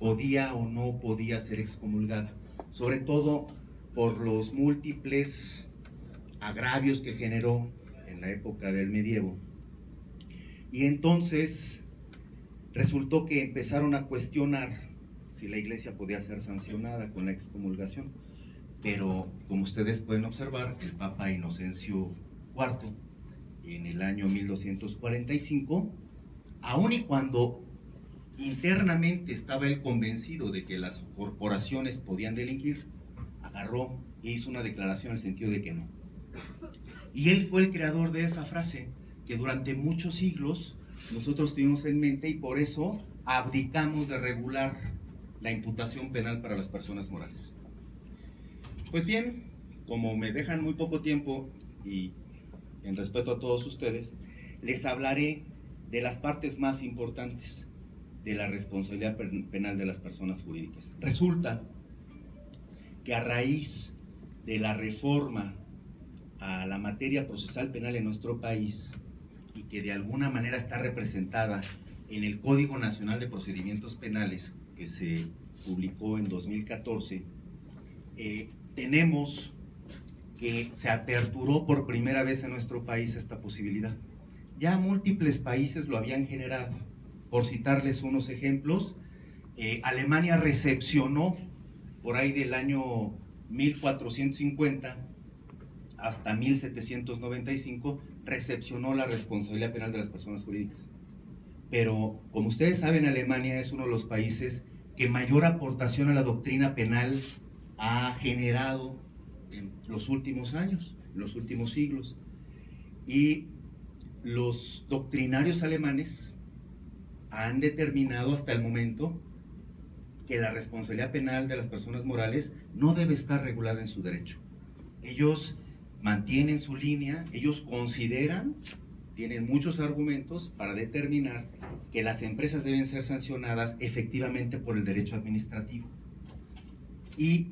podía o no podía ser excomulgada, sobre todo por los múltiples agravios que generó en la época del medievo. Y entonces resultó que empezaron a cuestionar si la iglesia podía ser sancionada con la excomulgación, pero como ustedes pueden observar, el Papa Inocencio IV, en el año 1245, aun y cuando internamente estaba él convencido de que las corporaciones podían delinquir, agarró e hizo una declaración en el sentido de que no. Y él fue el creador de esa frase que durante muchos siglos nosotros tuvimos en mente, y por eso abdicamos de regular la imputación penal para las personas morales. Pues bien, como me dejan muy poco tiempo y en respeto a todos ustedes, les hablaré de las partes más importantes de la responsabilidad penal de las personas jurídicas. Resulta que a raíz de la reforma a la materia procesal penal en nuestro país, y que de alguna manera está representada en el Código Nacional de Procedimientos Penales que se publicó en 2014, tenemos que se aperturó por primera vez en nuestro país esta posibilidad. Ya múltiples países lo habían generado. Por citarles unos ejemplos, Alemania recepcionó por ahí del año 1450 hasta 1795, recepcionó la responsabilidad penal de las personas jurídicas. Pero, como ustedes saben, Alemania es uno de los países que mayor aportación a la doctrina penal ha generado en los últimos años, en los últimos siglos. Y los doctrinarios alemanes han determinado hasta el momento que la responsabilidad penal de las personas morales no debe estar regulada en su derecho. Ellos mantienen su línea, ellos consideran, tienen muchos argumentos para determinar que las empresas deben ser sancionadas efectivamente por el derecho administrativo. Y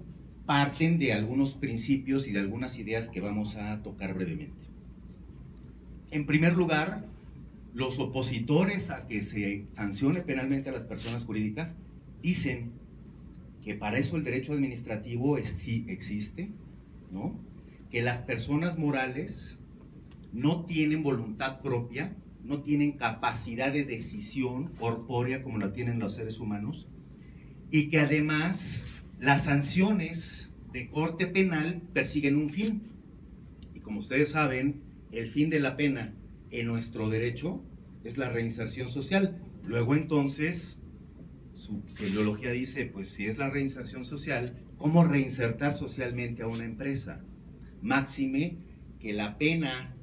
parten de algunos principios y de algunas ideas que vamos a tocar brevemente. En primer lugar, los opositores a que se sancione penalmente a las personas jurídicas dicen que para eso el derecho administrativo sí existe, ¿no? Que las personas morales no tienen voluntad propia, no tienen capacidad de decisión corpórea como la tienen los seres humanos, y que además las sanciones de corte penal persiguen un fin. Y como ustedes saben, el fin de la pena en nuestro derecho es la reinserción social. Luego entonces, su ideología dice, pues si es la reinserción social, ¿cómo reinsertar socialmente a una empresa? Máxime que la pena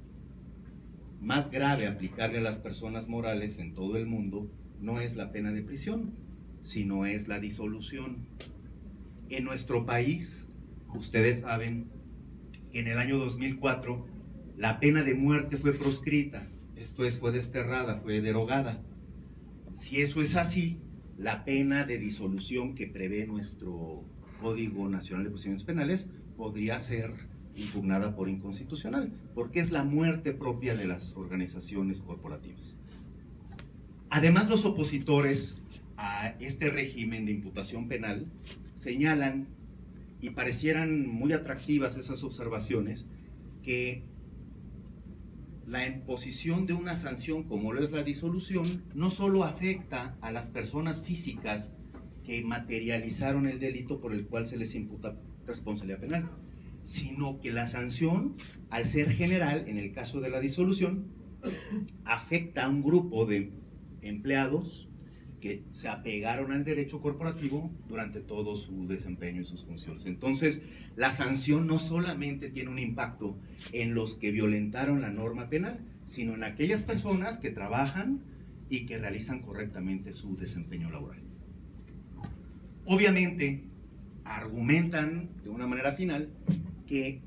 más grave aplicable a las personas morales en todo el mundo no es la pena de prisión, sino es la disolución. En nuestro país, ustedes saben que en el año 2004 la pena de muerte fue proscrita, esto es, fue desterrada, fue derogada. Si eso es así, la pena de disolución que prevé nuestro Código Nacional de Procedimientos Penales podría ser impugnada por inconstitucional, porque es la muerte propia de las organizaciones corporativas. Además, los opositores a este régimen de imputación penal señalan, y parecieran muy atractivas esas observaciones, que la imposición de una sanción como lo es la disolución no solo afecta a las personas físicas que materializaron el delito por el cual se les imputa responsabilidad penal, sino que la sanción, al ser general, en el caso de la disolución, afecta a un grupo de empleados que se apegaron al derecho corporativo durante todo su desempeño y sus funciones. Entonces, la sanción no solamente tiene un impacto en los que violentaron la norma penal, sino en aquellas personas que trabajan y que realizan correctamente su desempeño laboral. Obviamente, argumentan de una manera final que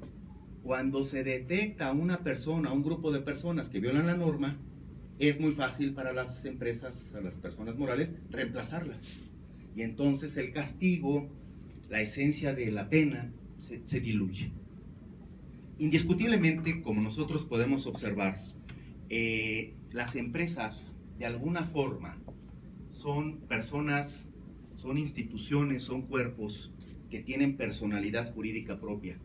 cuando se detecta a una persona, a un grupo de personas que violan la norma, es muy fácil para las empresas, a las personas morales, reemplazarlas. Y entonces el castigo, la esencia de la pena, se diluye. Indiscutiblemente, como nosotros podemos observar, las empresas, de alguna forma, son personas son instituciones, son cuerpos que tienen personalidad jurídica propia,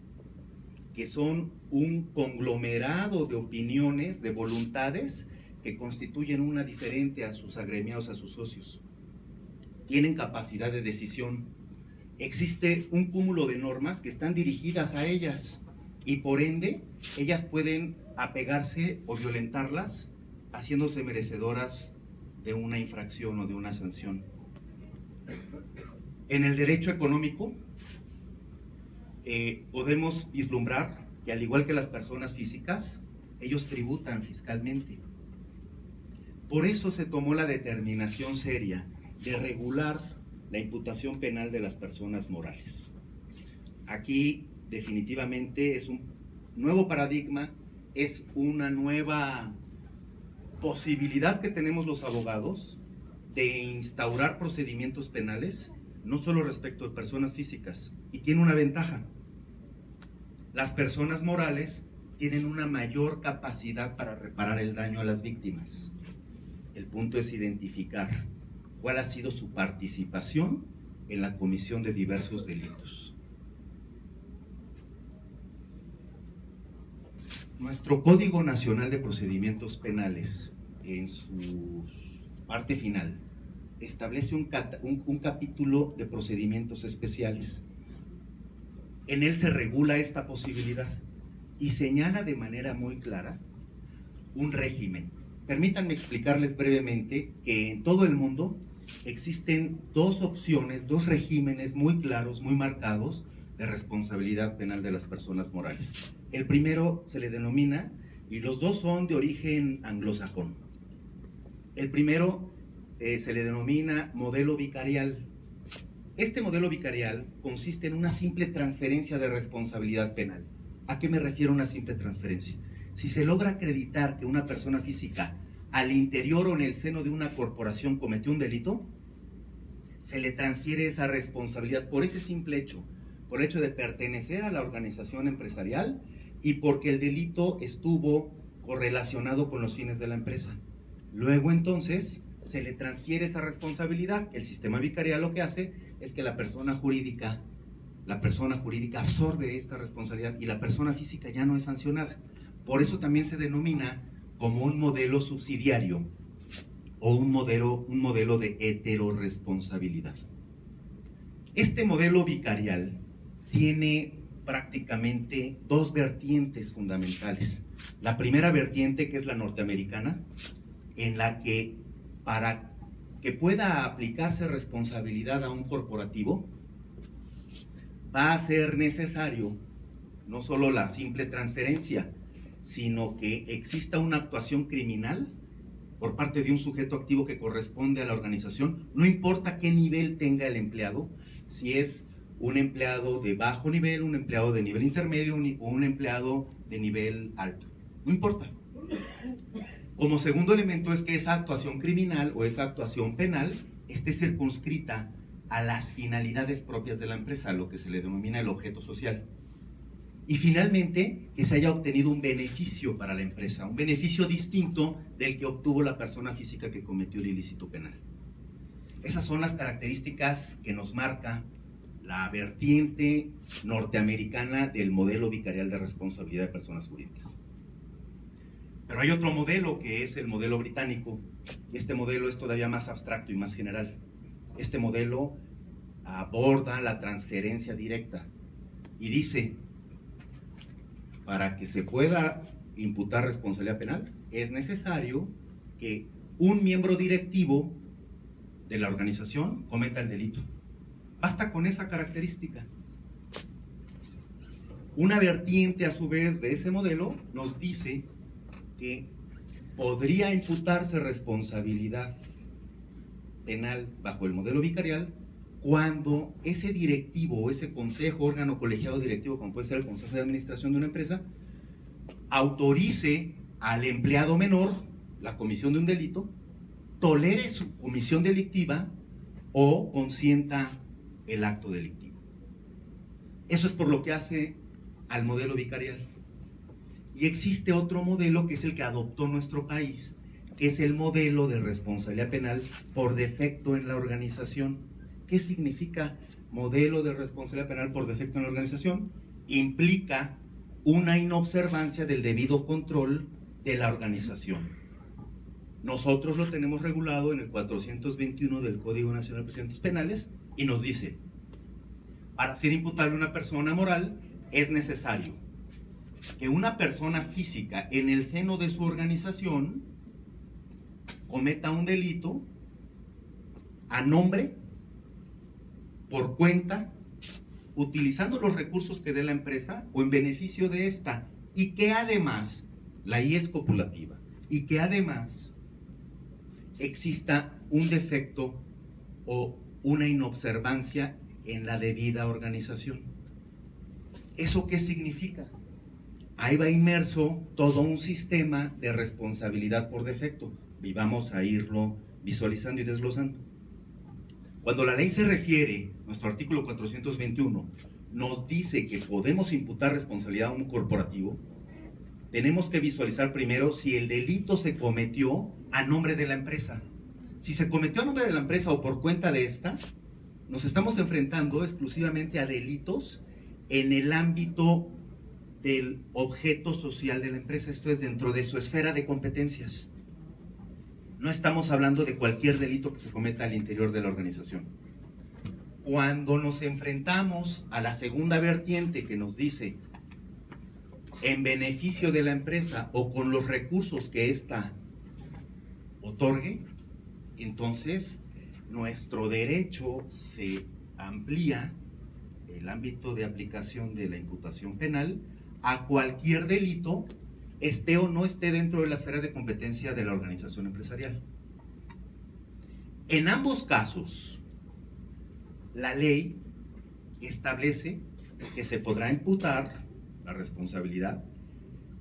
que son un conglomerado de opiniones, de voluntades, que constituyen una diferente a sus agremiados, a sus socios. Tienen capacidad de decisión. Existe un cúmulo de normas que están dirigidas a ellas y por ende ellas pueden apegarse o violentarlas haciéndose merecedoras de una infracción o de una sanción. En el derecho económico podemos vislumbrar que al igual que las personas físicas, ellos tributan fiscalmente. Por eso se tomó la determinación seria de regular la imputación penal de las personas morales. Aquí definitivamente es un nuevo paradigma, es una nueva posibilidad que tenemos los abogados de instaurar procedimientos penales, no solo respecto de personas físicas, y tiene una ventaja. Las personas morales tienen una mayor capacidad para reparar el daño a las víctimas. El punto es identificar cuál ha sido su participación en la comisión de diversos delitos. Nuestro Código Nacional de Procedimientos Penales, en su parte final, establece un capítulo de procedimientos especiales. En él se regula esta posibilidad y señala de manera muy clara un régimen. Permítanme explicarles brevemente que en todo el mundo existen dos opciones, dos regímenes muy claros, muy marcados de responsabilidad penal de las personas morales. El primero se le denomina, y los dos son de origen anglosajón. El primero se le denomina modelo vicarial. Este modelo vicarial consiste en una simple transferencia de responsabilidad penal. ¿A qué me refiero una simple transferencia? Si se logra acreditar que una persona física al interior o en el seno de una corporación cometió un delito, se le transfiere esa responsabilidad por ese simple hecho, por el hecho de pertenecer a la organización empresarial y porque el delito estuvo correlacionado con los fines de la empresa. Luego entonces se le transfiere esa responsabilidad. El sistema vicarial lo que hace es que la persona jurídica absorbe esta responsabilidad y la persona física ya no es sancionada. Por eso también se denomina como un modelo subsidiario o un modelo de heteroresponsabilidad. Este modelo vicarial tiene prácticamente dos vertientes fundamentales. La primera vertiente, que es la norteamericana, en la que para que pueda aplicarse responsabilidad a un corporativo, va a ser necesario no solo la simple transferencia, sino que exista una actuación criminal por parte de un sujeto activo que corresponde a la organización, no importa qué nivel tenga el empleado, si es un empleado de bajo nivel, un empleado de nivel intermedio o un empleado de nivel alto, no importa. Como segundo elemento es que esa actuación criminal o esa actuación penal esté circunscrita a las finalidades propias de la empresa, lo que se le denomina el objeto social. Y finalmente, que se haya obtenido un beneficio para la empresa, un beneficio distinto del que obtuvo la persona física que cometió el ilícito penal. Esas son las características que nos marca la vertiente norteamericana del modelo vicarial de responsabilidad de personas jurídicas. Pero hay otro modelo que es el modelo británico, y este modelo es todavía más abstracto y más general. Este modelo aborda la transferencia directa y dice: para que se pueda imputar responsabilidad penal, es necesario que un miembro directivo de la organización cometa el delito. Basta con esa característica. Una vertiente, a su vez, de ese modelo nos dice que podría imputarse responsabilidad penal bajo el modelo vicarial cuando ese directivo o ese consejo, órgano colegiado directivo, como puede ser el consejo de administración de una empresa, autorice al empleado menor la comisión de un delito, tolere su comisión delictiva o consienta el acto delictivo. Eso es por lo que hace al modelo vicarial. Y existe otro modelo que es el que adoptó nuestro país, que es el modelo de responsabilidad penal por defecto en la organización, ¿Qué significa modelo de responsabilidad penal por defecto en la organización? Implica una inobservancia del debido control de la organización. Nosotros lo tenemos regulado en el 421 del Código Nacional de Procedimientos Penales y nos dice, para ser imputable una persona moral es necesario que una persona física en el seno de su organización cometa un delito a nombre, por cuenta, utilizando los recursos que dé la empresa o en beneficio de esta, y que además, la I es copulativa, y que además exista un defecto o una inobservancia en la debida organización. ¿Eso qué significa? Ahí va inmerso todo un sistema de responsabilidad por defecto, y vamos a irlo visualizando y desglosando. Cuando la ley se refiere, nuestro artículo 421, nos dice que podemos imputar responsabilidad a un corporativo, tenemos que visualizar primero si el delito se cometió a nombre de la empresa. Si se cometió a nombre de la empresa o por cuenta de esta, nos estamos enfrentando exclusivamente a delitos en el ámbito del objeto social de la empresa, esto es dentro de su esfera de competencias. No estamos hablando de cualquier delito que se cometa al interior de la organización. Cuando nos enfrentamos a la segunda vertiente que nos dice en beneficio de la empresa o con los recursos que ésta otorgue, entonces nuestro derecho se amplía, el ámbito de aplicación de la imputación penal, a cualquier delito, esté o no esté dentro de la esfera de competencia de la organización empresarial. En ambos casos, la ley establece que se podrá imputar la responsabilidad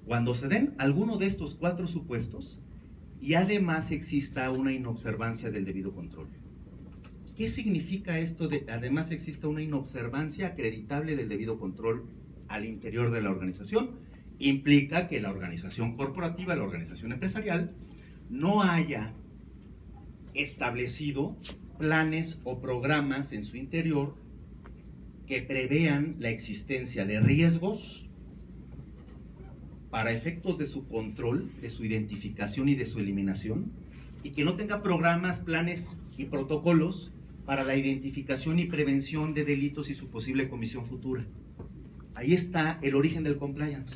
cuando se den alguno de estos 4 supuestos y además exista una inobservancia del debido control. ¿Qué significa esto de además exista una inobservancia acreditable del debido control al interior de la organización? Implica que la organización corporativa, la organización empresarial, no haya establecido planes o programas en su interior que prevean la existencia de riesgos para efectos de su control, de su identificación y de su eliminación, y que no tenga programas, planes y protocolos para la identificación y prevención de delitos y su posible comisión futura. Ahí está el origen del compliance.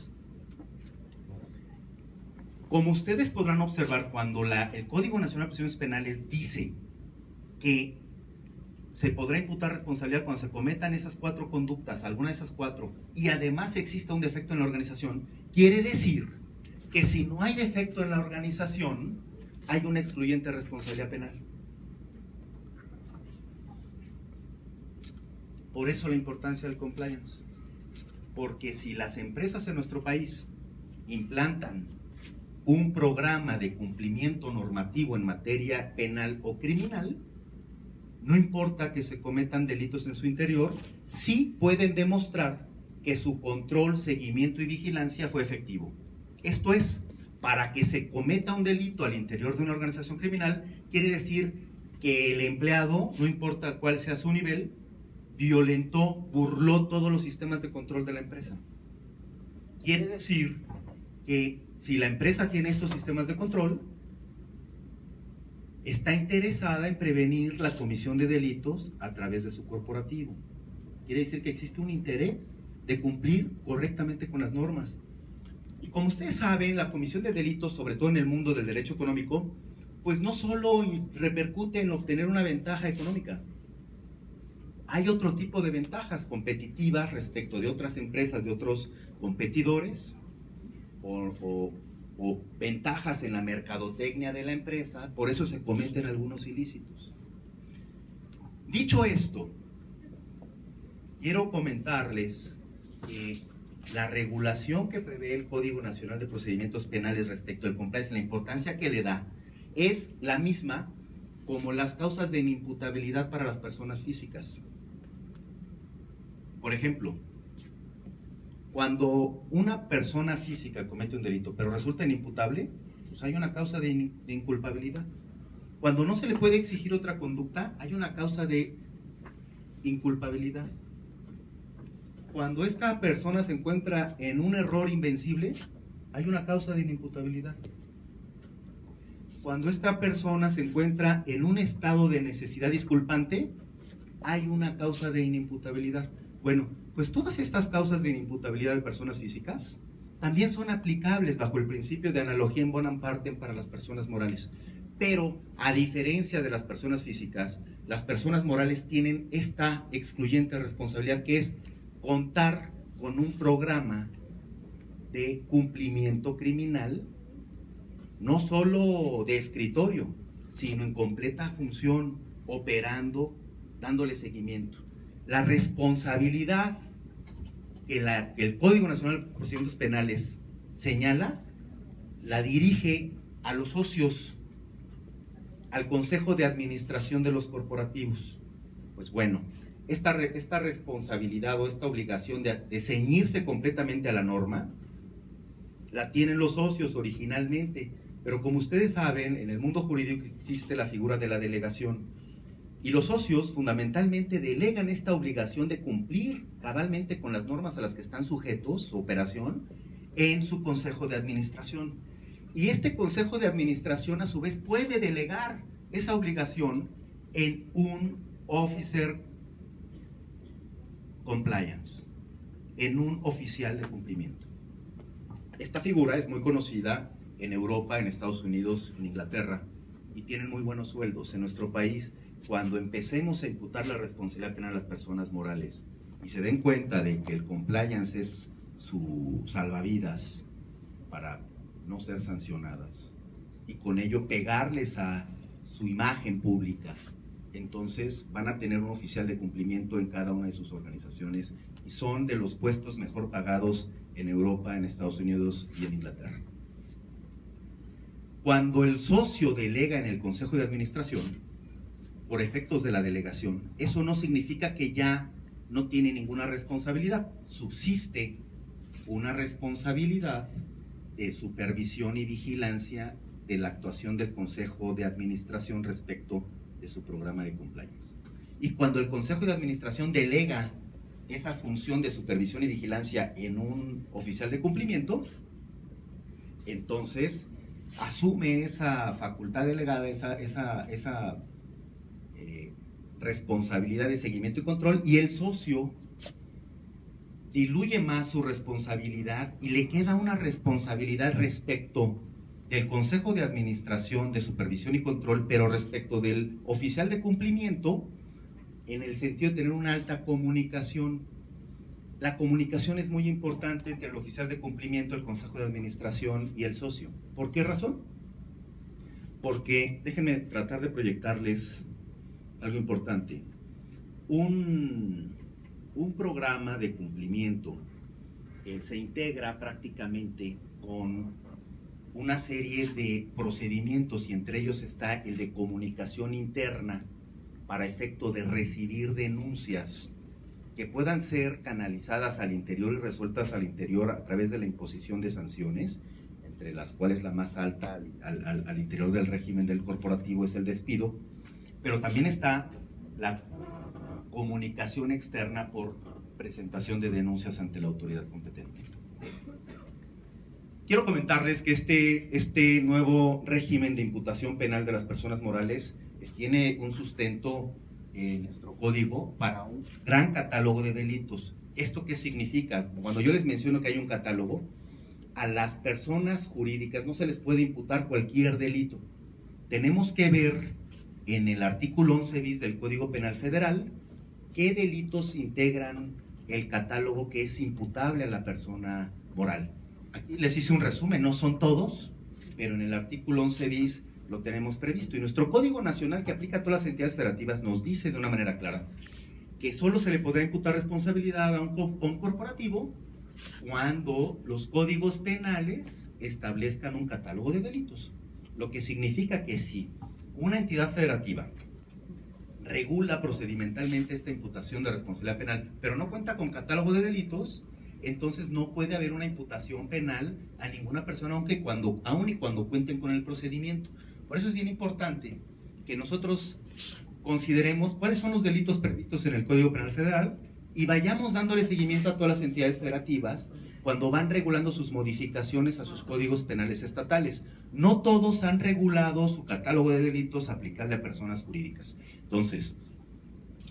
Como ustedes podrán observar, cuando el Código Nacional de Procedimientos Penales dice que se podrá imputar responsabilidad cuando se cometan esas 4 conductas, alguna de esas 4, y además exista un defecto en la organización, quiere decir que si no hay defecto en la organización, hay una excluyente responsabilidad penal. Por eso la importancia del compliance. Porque si las empresas en nuestro país implantan un programa de cumplimiento normativo en materia penal o criminal, no importa que se cometan delitos en su interior, sí pueden demostrar que su control, seguimiento y vigilancia fue efectivo. Esto es, para que se cometa un delito al interior de una organización criminal, quiere decir que el empleado, no importa cuál sea su nivel, violentó, burló todos los sistemas de control de la empresa. Quiere decir que si la empresa tiene estos sistemas de control, está interesada en prevenir la comisión de delitos a través de su corporativo. Quiere decir que existe un interés de cumplir correctamente con las normas. Y como ustedes saben, la comisión de delitos, sobre todo en el mundo del derecho económico, pues no solo repercute en obtener una ventaja económica. Hay otro tipo de ventajas competitivas respecto de otras empresas, de otros competidores, o ventajas en la mercadotecnia de la empresa, por eso se cometen algunos ilícitos. Dicho esto, quiero comentarles que la regulación que prevé el Código Nacional de Procedimientos Penales respecto al compliance, la importancia que le da, es la misma como las causas de inimputabilidad para las personas físicas. Por ejemplo, cuando una persona física comete un delito, pero resulta inimputable, pues hay una causa de inculpabilidad. Cuando no se le puede exigir otra conducta, hay una causa de inculpabilidad. Cuando esta persona se encuentra en un error invencible, hay una causa de inimputabilidad. Cuando esta persona se encuentra en un estado de necesidad disculpante, hay una causa de inimputabilidad. Bueno, pues todas estas causas de inimputabilidad de personas físicas también son aplicables bajo el principio de analogía en bonam partem para las personas morales. Pero, a diferencia de las personas físicas, las personas morales tienen esta excluyente responsabilidad, que es contar con un programa de cumplimiento criminal, no solo de escritorio, sino en completa función, operando, dándole seguimiento. La responsabilidad que el Código Nacional de Procedimientos Penales señala, la dirige a los socios, al Consejo de Administración de los corporativos. Pues bueno, esta responsabilidad o esta obligación de ceñirse completamente a la norma, la tienen los socios originalmente, pero como ustedes saben, en el mundo jurídico existe la figura de la delegación, y los socios fundamentalmente delegan esta obligación de cumplir cabalmente con las normas a las que están sujetos su operación en su consejo de administración. Y este consejo de administración a su vez puede delegar esa obligación en un officer compliance, en un oficial de cumplimiento. Esta figura es muy conocida en Europa, en Estados Unidos, en Inglaterra, y tienen muy buenos sueldos. En nuestro país, cuando empecemos a imputar la responsabilidad penal a las personas morales y se den cuenta de que el compliance es su salvavidas para no ser sancionadas y con ello pegarles a su imagen pública, entonces van a tener un oficial de cumplimiento en cada una de sus organizaciones y son de los puestos mejor pagados en Europa, en Estados Unidos y en Inglaterra. Cuando el socio delega en el Consejo de Administración, por efectos de la delegación, eso no significa que ya no tiene ninguna responsabilidad. Subsiste una responsabilidad de supervisión y vigilancia de la actuación del Consejo de Administración respecto de su programa de compliance. Y cuando el Consejo de Administración delega esa función de supervisión y vigilancia en un oficial de cumplimiento, entonces asume esa facultad delegada, esa responsabilidad de seguimiento y control, y el socio diluye más su responsabilidad y le queda una responsabilidad respecto del Consejo de Administración, de Supervisión y Control, pero respecto del oficial de cumplimiento, en el sentido de tener una alta comunicación. La comunicación es muy importante entre el oficial de cumplimiento, el Consejo de Administración y el socio. ¿Por qué razón? Porque, déjenme tratar de proyectarles algo importante. Un programa de cumplimiento se integra prácticamente con una serie de procedimientos, y entre ellos está el de comunicación interna para efecto de recibir denuncias que puedan ser canalizadas al interior y resueltas al interior a través de la imposición de sanciones, entre las cuales la más alta al interior del régimen del corporativo es el despido, pero también está la comunicación externa por presentación de denuncias ante la autoridad competente. Quiero comentarles que este nuevo régimen de imputación penal de las personas morales tiene un sustento en nuestro código para un gran catálogo de delitos. ¿Esto qué significa? Cuando yo les menciono que hay un catálogo, a las personas jurídicas no se les puede imputar cualquier delito. Tenemos que ver en el artículo 11 bis del Código Penal Federal qué delitos integran el catálogo que es imputable a la persona moral. Aquí les hice un resumen, no son todos, pero en el artículo 11 bis lo tenemos previsto. Y nuestro Código Nacional, que aplica a todas las entidades federativas, nos dice de una manera clara que solo se le podrá imputar responsabilidad a un corporativo cuando los códigos penales establezcan un catálogo de delitos. Lo que significa que si una entidad federativa regula procedimentalmente esta imputación de responsabilidad penal, pero no cuenta con catálogo de delitos, entonces no puede haber una imputación penal a ninguna persona, aun y cuando cuenten con el procedimiento. Por eso es bien importante que nosotros consideremos cuáles son los delitos previstos en el Código Penal Federal y vayamos dándole seguimiento a todas las entidades federativas cuando van regulando sus modificaciones a sus códigos penales estatales. No todos han regulado su catálogo de delitos aplicable a personas jurídicas. Entonces,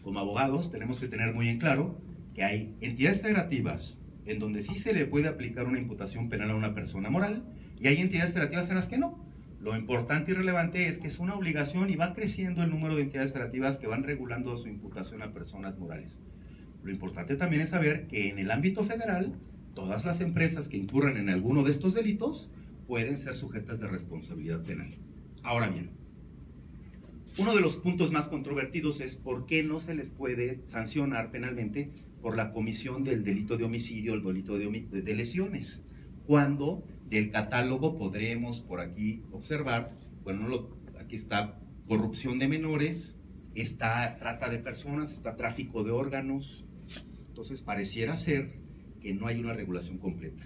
como abogados tenemos que tener muy en claro que hay entidades federativas en donde sí se le puede aplicar una imputación penal a una persona moral y hay entidades federativas en las que no. Lo importante y relevante es que es una obligación y va creciendo el número de entidades federativas que van regulando su imputación a personas morales. Lo importante también es saber que en el ámbito federal, todas las empresas que incurran en alguno de estos delitos pueden ser sujetas de responsabilidad penal. Ahora bien, uno de los puntos más controvertidos es por qué no se les puede sancionar penalmente por la comisión del delito de homicidio, el delito de lesiones, cuando del catálogo podremos por aquí observar, bueno, aquí está corrupción de menores, está trata de personas, está tráfico de órganos. Entonces pareciera ser que no hay una regulación completa.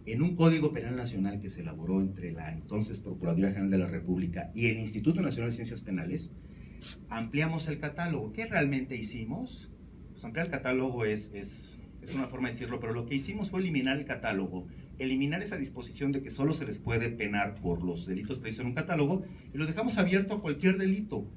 En un Código Penal Nacional que se elaboró entre la entonces Procuraduría General de la República y el Instituto Nacional de Ciencias Penales, ampliamos el catálogo. ¿Qué realmente hicimos? Pues ampliar el catálogo es una forma de decirlo, pero lo que hicimos fue eliminar el catálogo, eliminar esa disposición de que solo se les puede penar por los delitos previstos en un catálogo y lo dejamos abierto a cualquier delito.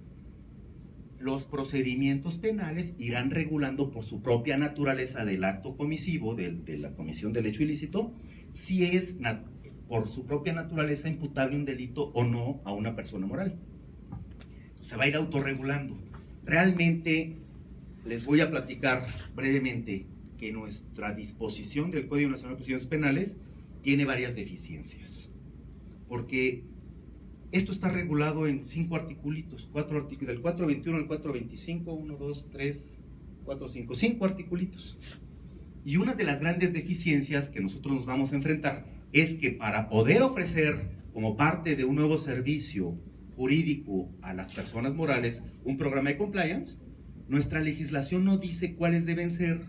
Los procedimientos penales irán regulando por su propia naturaleza del acto comisivo, de la comisión del hecho ilícito, si es por su propia naturaleza imputable un delito o no a una persona moral. Se va a ir autorregulando. Realmente les voy a platicar brevemente que nuestra disposición del Código Nacional de Procedimientos Penales tiene varias deficiencias, porque esto está regulado en 5 articulitos, 4 artículos, del 421 al 425, 1, 2, 3, 4, 5, 5 articulitos. Y una de las grandes deficiencias que nosotros nos vamos a enfrentar es que para poder ofrecer como parte de un nuevo servicio jurídico a las personas morales un programa de compliance, nuestra legislación no dice cuáles deben ser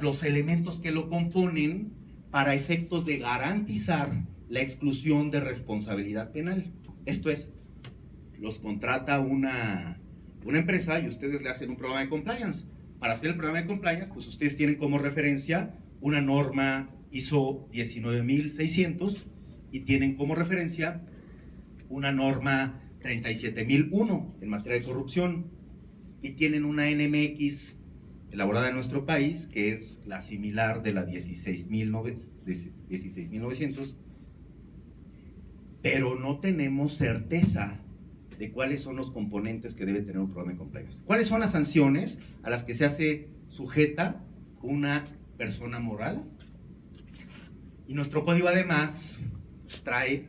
los elementos que lo componen para efectos de garantizar la exclusión de responsabilidad penal. Esto es, los contrata una empresa y ustedes le hacen un programa de compliance. Para hacer el programa de compliance, pues ustedes tienen como referencia una norma ISO 19600 y tienen como referencia una norma 37001 en materia de corrupción y tienen una NMX elaborada en nuestro país que es la similar de la 16900, pero no tenemos certeza de cuáles son los componentes que debe tener un programa de compliance. ¿Cuáles son las sanciones a las que se hace sujeta una persona moral? Y nuestro código además trae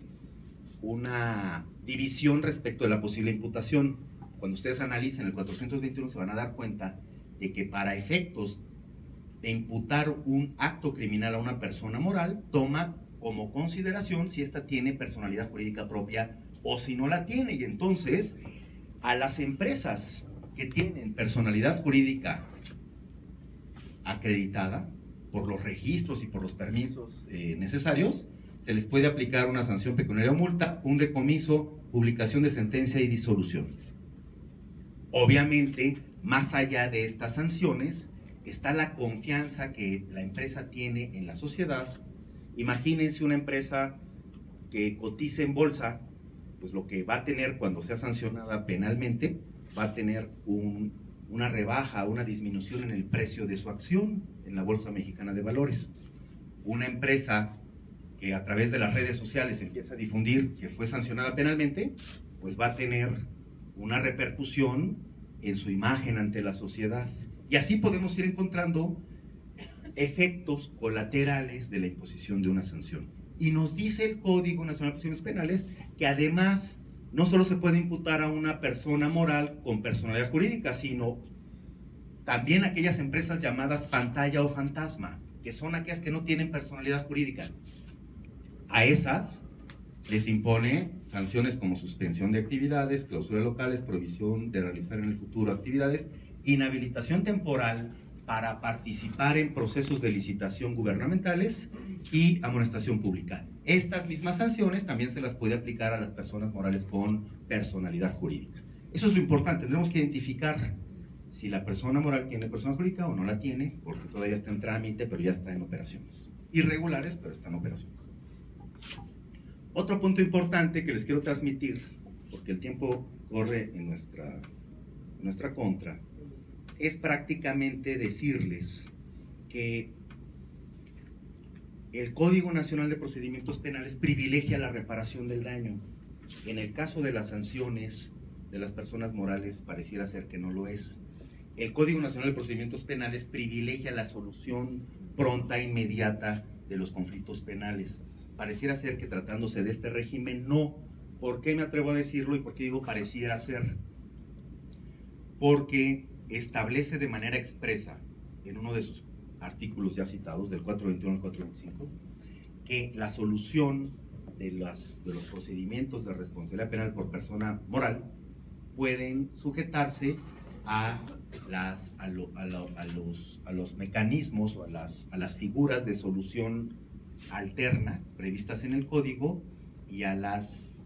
una división respecto de la posible imputación. Cuando ustedes analicen el 421 se van a dar cuenta de que para efectos de imputar un acto criminal a una persona moral, toma como consideración si ésta tiene personalidad jurídica propia o si no la tiene. Y entonces, a las empresas que tienen personalidad jurídica acreditada por los registros y por los permisos necesarios, se les puede aplicar una sanción pecuniaria o multa, un decomiso, publicación de sentencia y disolución. Obviamente, más allá de estas sanciones, está la confianza que la empresa tiene en la sociedad. Imagínense una empresa que cotice en bolsa, pues lo que va a tener cuando sea sancionada penalmente, va a tener una rebaja, una disminución en el precio de su acción en la Bolsa Mexicana de Valores. Una empresa que a través de las redes sociales empieza a difundir que fue sancionada penalmente, pues va a tener una repercusión en su imagen ante la sociedad. Y así podemos ir encontrando efectos colaterales de la imposición de una sanción. Y nos dice el Código Nacional de Procedimientos Penales que además no solo se puede imputar a una persona moral con personalidad jurídica, sino también aquellas empresas llamadas pantalla o fantasma, que son aquellas que no tienen personalidad jurídica. A esas les impone sanciones como suspensión de actividades, clausura de locales, prohibición de realizar en el futuro actividades, inhabilitación temporal para participar en procesos de licitación gubernamentales y amonestación pública. Estas mismas sanciones también se las puede aplicar a las personas morales con personalidad jurídica. Eso es lo importante, tendremos que identificar si la persona moral tiene persona jurídica o no la tiene, porque todavía está en trámite, pero ya está en operaciones. Irregulares, pero está en operaciones. Otro punto importante que les quiero transmitir, porque el tiempo corre en nuestra contra, es prácticamente decirles que el Código Nacional de Procedimientos Penales privilegia la reparación del daño. En el caso de las sanciones de las personas morales, pareciera ser que no lo es. El Código Nacional de Procedimientos Penales privilegia la solución pronta e inmediata de los conflictos penales. Pareciera ser que tratándose de este régimen, no. ¿Por qué me atrevo a decirlo y por qué digo pareciera ser? Porque establece de manera expresa, en uno de sus artículos ya citados, del 421 al 425, que la solución de los procedimientos de responsabilidad penal por persona moral pueden sujetarse a los mecanismos o a las figuras de solución alterna previstas en el código y a las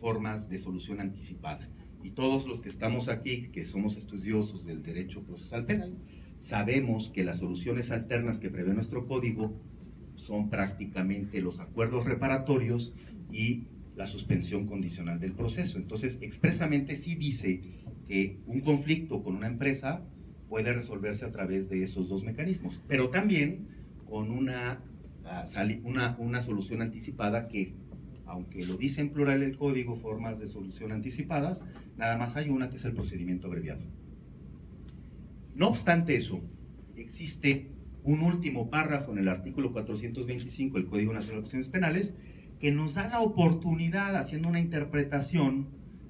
formas de solución anticipada. Y todos los que estamos aquí, que somos estudiosos del derecho procesal penal, sabemos que las soluciones alternas que prevé nuestro código son prácticamente los acuerdos reparatorios y la suspensión condicional del proceso. Entonces, expresamente sí dice que un conflicto con una empresa puede resolverse a través de esos dos mecanismos, pero también con una solución anticipada que, aunque lo dice en plural el código, formas de solución anticipadas, nada más hay una, que es el procedimiento abreviado. No obstante eso, existe un último párrafo en el artículo 425 del Código Nacional de Procedimientos Penales que nos da la oportunidad, haciendo una interpretación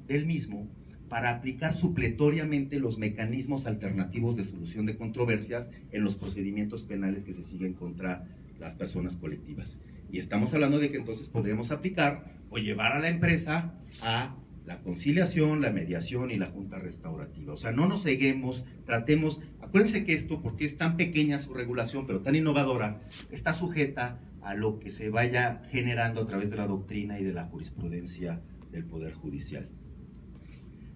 del mismo, para aplicar supletoriamente los mecanismos alternativos de solución de controversias en los procedimientos penales que se siguen contra las personas colectivas. Y estamos hablando de que entonces podremos aplicar o llevar a la empresa a la conciliación, la mediación y la junta restaurativa. O sea, no nos ceguemos, tratemos, acuérdense que esto, porque es tan pequeña su regulación, pero tan innovadora, está sujeta a lo que se vaya generando a través de la doctrina y de la jurisprudencia del Poder Judicial.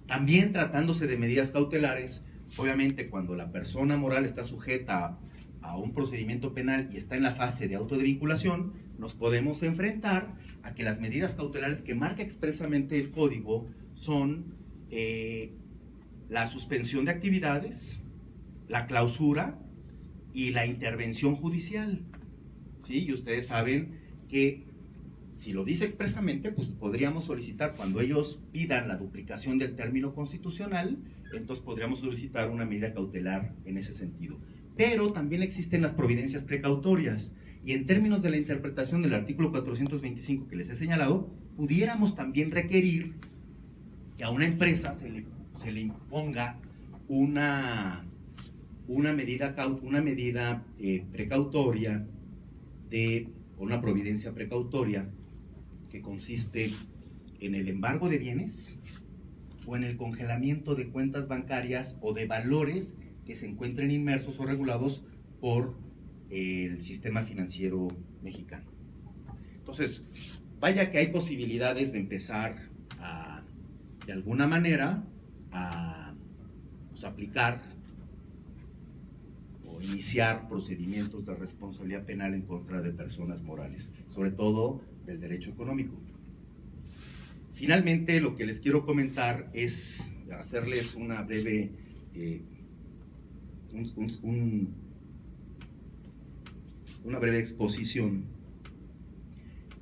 También tratándose de medidas cautelares, obviamente cuando la persona moral está sujeta a un procedimiento penal y está en la fase de autodevinculación, nos podemos enfrentar a que las medidas cautelares que marca expresamente el código son la suspensión de actividades, la clausura y la intervención judicial. ¿Sí? Y ustedes saben que si lo dice expresamente, pues podríamos solicitar, cuando ellos pidan la duplicación del término constitucional, entonces podríamos solicitar una medida cautelar en ese sentido. Pero también existen las providencias precautorias, y en términos de la interpretación del artículo 425 que les he señalado, pudiéramos también requerir que a una empresa se le imponga una medida precautoria, una providencia precautoria, que consiste en el embargo de bienes o en el congelamiento de cuentas bancarias o de valores que se encuentren inmersos o regulados por el sistema financiero mexicano. Entonces, vaya que hay posibilidades de empezar de alguna manera a aplicar o iniciar procedimientos de responsabilidad penal en contra de personas morales, sobre todo del derecho económico. Finalmente, lo que les quiero comentar es hacerles una breve una breve exposición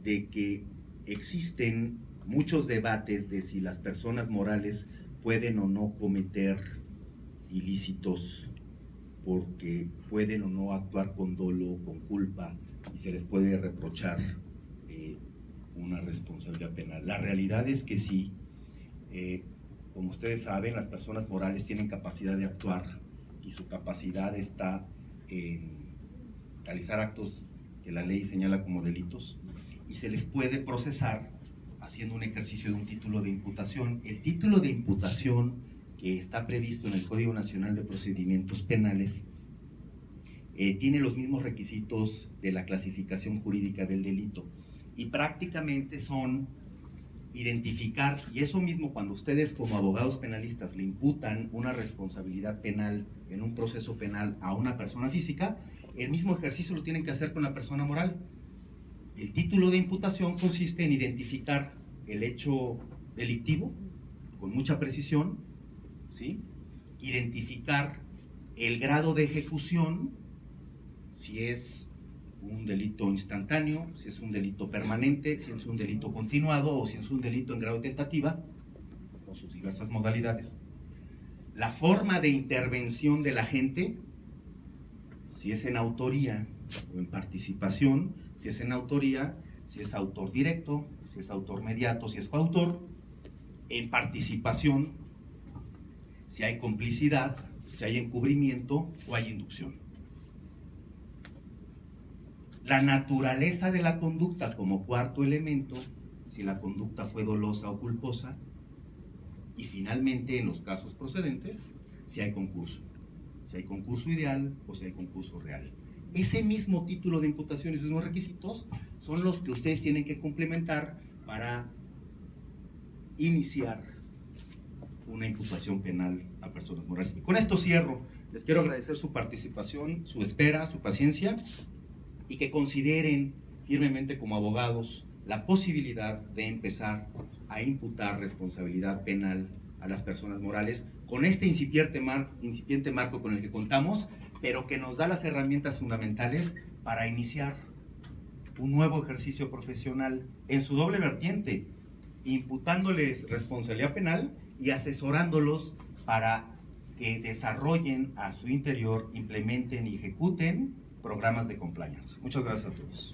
de que existen muchos debates de si las personas morales pueden o no cometer ilícitos, porque pueden o no actuar con dolo, con culpa, y se les puede reprochar una responsabilidad penal. La realidad es que sí, como ustedes saben, las personas morales tienen capacidad de actuar, y su capacidad está en realizar actos que la ley señala como delitos, y se les puede procesar haciendo un ejercicio de un título de imputación. El título de imputación que está previsto en el Código Nacional de Procedimientos Penales tiene los mismos requisitos de la clasificación jurídica del delito, y prácticamente son identificar, y eso mismo cuando ustedes como abogados penalistas le imputan una responsabilidad penal en un proceso penal a una persona física, el mismo ejercicio lo tienen que hacer con la persona moral. El título de imputación consiste en identificar el hecho delictivo con mucha precisión, ¿sí? Identificar el grado de ejecución, si es un delito instantáneo, si es un delito permanente, si es un delito continuado o si es un delito en grado de tentativa, con sus diversas modalidades. La forma de intervención del agente, si es en autoría o en participación, si es en autoría, si es autor directo, si es autor mediato, si es coautor, en participación, si hay complicidad, si hay encubrimiento o hay inducción. La naturaleza de la conducta como cuarto elemento, si la conducta fue dolosa o culposa, y finalmente en los casos procedentes, si hay concurso ideal o si hay concurso real. Ese mismo título de imputación y esos mismos requisitos son los que ustedes tienen que complementar para iniciar una imputación penal a personas morales. Y con esto cierro. Les quiero agradecer su participación, su espera, su paciencia, y que consideren firmemente como abogados la posibilidad de empezar a imputar responsabilidad penal a las personas morales con este incipiente marco con el que contamos, pero que nos da las herramientas fundamentales para iniciar un nuevo ejercicio profesional en su doble vertiente, imputándoles responsabilidad penal y asesorándolos para que desarrollen a su interior, implementen y ejecuten programas de compliance. Muchas gracias a todos.